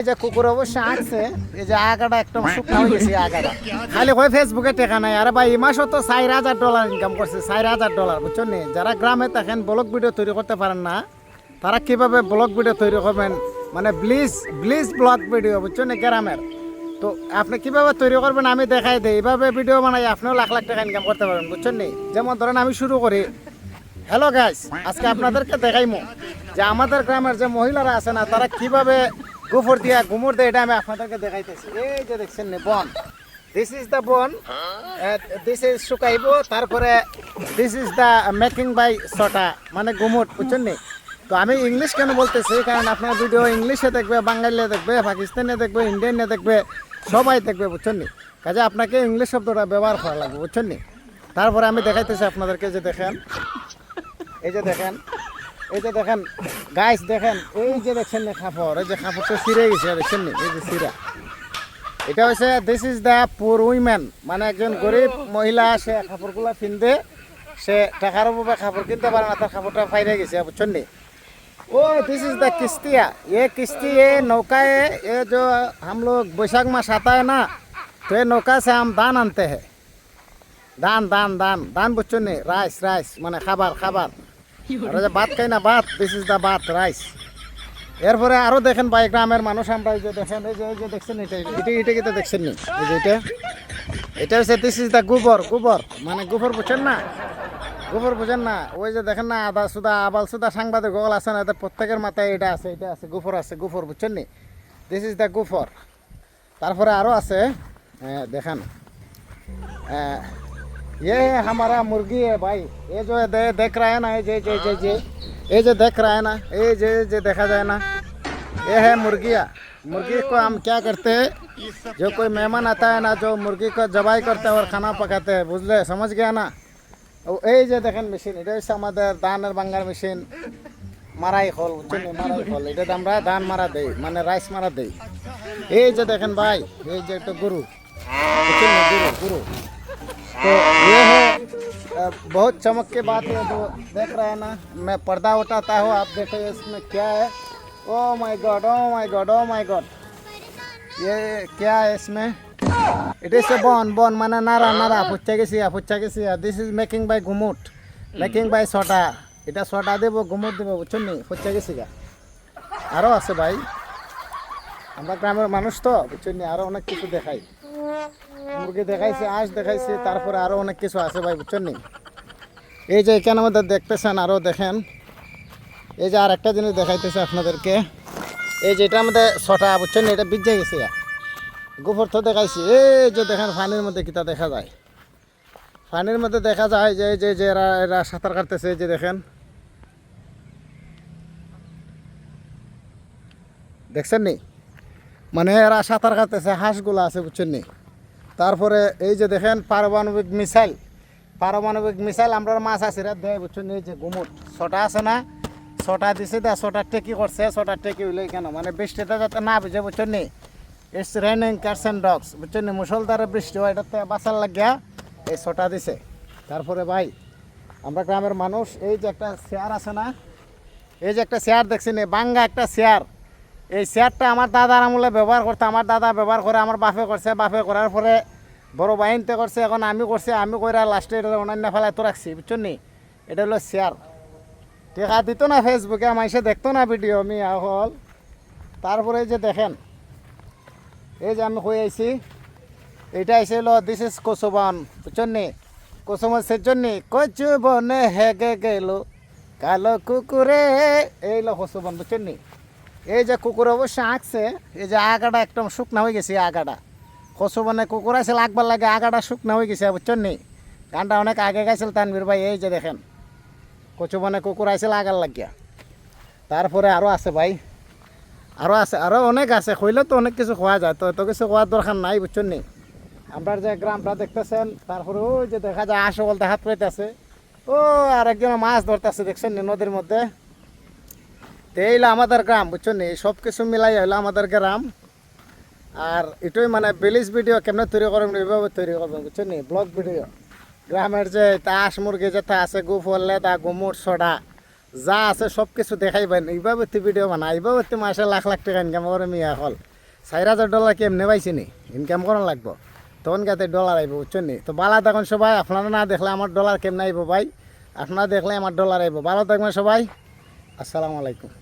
এই যে কুকুর অবশ্য আঁকছে, এই যে আগাটা একদম শুকনা হয়ে গেছে আগাটা। খালি কয় ফেসবুকে টেকা নাই। আরে ভাই এই মাসও তো $4,000 ইনকাম করছে, $4,000 বুঝছেন নি? যারা গ্রামে থাকেন ব্লগ ভিডিও তৈরি করতে পারেন না, তারা কিভাবে ব্লগ ভিডিও তৈরি করবেন, মানে ব্লিজ ব্লগ ভিডিও বুঝছেন নি গ্রামের। তো আপনি কিভাবে তৈরি করবেন আমি দেখাই দিই। এইভাবে ভিডিও বানাই আপনিও লাখ লাখ টাকা ইনকাম করতে পারবেন বুঝছেন নি? যেমন ধরেন আমি শুরু করি। হ্যালো গাইস, আজকে আপনাদেরকে দেখাইমু যে আমাদের গ্রামের যে মহিলারা আছে না, তারা কিভাবে গোফর দিয়া ঘুমুর দেয়, এটা আমি আপনাদেরকে দেখাইতেছি। এই যে দেখছেন নি বন, দিস ইজ দ্য বন, দিস ইজ শুকাইব, তারপরে this is the making by সটা, মানে ঘুমুর বুঝছেন নি? তো আমি ইংলিশ কেন বলতেছি, কারণ আপনার ভিডিও ইংলিশে দেখবে, বাঙালিয়ে দেখবে, পাকিস্তানে দেখবে, ইন্ডিয়ানে দেখবে, সবাই দেখবে বুঝছেন নি? কাজে আপনাকে ইংলিশ শব্দটা ব্যবহার করা লাগবে বুঝছেন নি? তারপরে আমি দেখাইতেছি আপনাদেরকে, যে দেখেন, এই যে দেখেন, এই যে দেখেন গাইস, দেখেন এই যে দেখছেন না কাপড়, এই যে কাপড়টা ছিঁড়ে গেছে দেখছেন নি, এই যে ছিঁড়া। এটা হচ্ছে this is the poor women, মানে একজন গরিব মহিলা, সে কাপড়গুলো কিনতে, সে টাকার অভাবে কাপড় কিনতে পারে না, তার কাপড়টা ফাইরে গেছে বুঝছেন নি? ओ दिस इज द किश्तिया, ये किश्ती, ये नौका है, ये जो हम लोग बैसाख मास आता है ना, तो ये नौका से हम धान आनते हैं। धान धान धान धान बुझছো নি? রাইস রাইস মানে খাবার খাবার। আর যে ভাত খাই না, ভাত, দিস ইজ দ্য ভাত, রাইস। এরপরে আরও দেখেন ভাই গ্রামের মানুষ আমরা, এই যে দেখেন, এই যে দেখছেন এটা এটা এটা কিন্তু দেখছেন নি, এই যে এটা হচ্ছে দিস ইজ দ্য গোবর, গোবর মানে গোবর বুঝছেন না? গোবর বুঝেন না? ওই যে দেখেন না, আদা সুদা আবাল সুদা সাংবাদিক গল আছে না, এদের প্রত্যেকের মাথায় এটা আছে, এটা আছে, গোফর আছে, গোফর বুঝছেন নি? দিস ইজ দ্য গোফর। তারপরে আরও আছে, দেখেন, ये हमारा मुर्गी है भाई, ये जो देख रहा है ना, ये ये जो देख रहा है ना, ये देखा जाए ना, ये है मुर्गिया। मुर्गी को हम क्या करते हैं, जो कोई मेहमान आता है ना, जो मुर्गी को जबाई करते हैं और खाना पकाते हैं, बुझले, समझ गया ना? এই যে দেখেন মেশিন, এটা হচ্ছে আমাদের ধানের ভাঙার মেশিন, মারাই খোল বুঝছেন, মারাই খোল, এটাতে আমরা ধান মারা দেই, মানে রাইস মারা দেই। এই যে দেখেন ভাই, এই যে একটা গরু বুঝছেন, গরু গরু। तो ये है बहुत चमक के बात है, जो देख रहे हैं ना, मैं पर्दा उठाता हूँ, आप देखो इसमें क्या है। Oh my God, oh my God, oh my God, ये क्या है इसमें? It is a bone মানে নাড়া নাড়া, ফুচ্চা গেছি। দিস ইজ মেকিং বাই গুমুট, মেকিং বাই সটা, এটা সটা দেবো, গুমুট দেবো বুঝছেন নি, ফুচ্চা গেছি গা। আরও আছে ভাই, আমরা গ্রামের মানুষ তো বুঝছেন নি, আরও অনেক কিছু দেখাই, মুরগি দেখাইছি, আঁশ দেখাইছি, তারপরে আরও অনেক কিছু আছে ভাই বুঝছেন নি? এই যে এখানে আমাদের দেখতেছেন, আরও দেখেন, এই যে আর একটা জিনিস দেখাইতেছে আপনাদেরকে, এই যে এটা আমাদের সটা বুঝছেন নি, এটা ভিজে গেছে। গোবর তো দেখাইছি, এই যে দেখেন পানির মধ্যে কিতা দেখা যায়, পানির মধ্যে দেখা যায় যে যে যে এরা সাঁতার কাটতেছে, এই যে দেখেন, দেখছেন নি, মানে এরা সাঁতার কাটতেছে, হাঁসগুলো আছে বুঝছেন নি। তারপরে এই যে দেখেন পারমাণবিক মিসাইল আমরা মাছ আছে রে দেয় বুঝছেন, এই যে গুমুট ছটা আছে না, ছটা দিছে, দা ছটা টেকি করছে, ছটা টেকি হইলে কেন, মানে বৃষ্টিতে যাতে না বুঝে বুঝছেন নি, it's raining cats and dogs বুঝছেন নি, মুসলধারে বৃষ্টি হয়, এটাতে বাঁচার লাগিয়া এই ছটা দিছে। তারপরে ভাই আমরা গ্রামের মানুষ, এই যে একটা চেয়ার আছে না, এই যে একটা চেয়ার দেখছেন, বাঙ্গা একটা চেয়ার, এই চেয়ারটা আমার দাদার আমলে ব্যবহার করতে, আমার দাদা ব্যবহার করে, আমার বাপে করছে, বাপে করার পরে বড় বাহিনীতে করছে, এখন আমি করছি, আমি করে লাস্টে এটা অন্যান্য ফেলায় তো রাখছি বুঝছেন নি। এটা হলো চেয়ার, টেকা দিত না ফেসবুকে, মানুষে দেখতো না ভিডিও, আমি হল। তারপরে এই যে দেখেন, এই যে আমি কই আইছি, এইটা এসে হলো দিস ইজ কচুবন বুঝছেন নি, কচুবন সেজন নি, কচু বনে হেগে গেল কালো কুকুরে, এই হলো কচুবন বুঝছেন নি। এই যে কুকুর অবশ্য আঁকছে, এই যে আগাটা একদম শুকনা হয়ে গেছে, আগাটা কচুবনে কুকুর আছে লাগবার লাগে, আগাটা শুকনা হয়ে গেছে বুঝছেন নি। গানটা অনেক আগে গাইছিল তানভীর ভাই, এই যে দেখেন কচুবনে কুকুর আইছিল আগার লাগিয়া। তারপরে আরও আছে ভাই, আরও আছে, আরও অনেক আছে, কইলে তো অনেক কিছু খোয়া যায়, তো এত কিছু খোয়ার দরকার নাই বুঝছেন নি। আপনার যে গ্রামটা দেখতেছেন, তারপরে ওই যে দেখা যায় আশো বলতে হাত পাইতেছে, ও আর একজন মাছ ধরতেছে দেখছেন নি নদীর মধ্যে। তো এইলো আমাদের গ্রাম বুঝছেন নি, সব কিছু মিলাই হইলো আমাদের গ্রাম। আর এটাই মানে ভিলেজ ভিডিও কেমনে তৈরি করবেন, এইভাবে তৈরি করবেন বুঝছেন নি, ব্লগ ভিডিও। গ্রামের যে হাঁস মুরগি যেটা আছে, গোফর লেদা গুমুট সডা যা আছে সব কিছু দেখাইবেন, এইভাবে ভিডিও বানা, এইভাবে মাসে লাখ লাখ টাকা ইনকাম করে মিয়া হল। $4,000 কেমনে পাইছি নি ইনকাম করা লাগবো তখন গাতে ডলার আইব বুঝছেন নি তো ভালো থাকুন সবাই আপনারা না দেখলে আমার ডলার কেমনে আইব ভাই আপনারা দেখলে আমার ডলার আইব ভালো থাকবেন সবাই আসসালামু আলাইকুম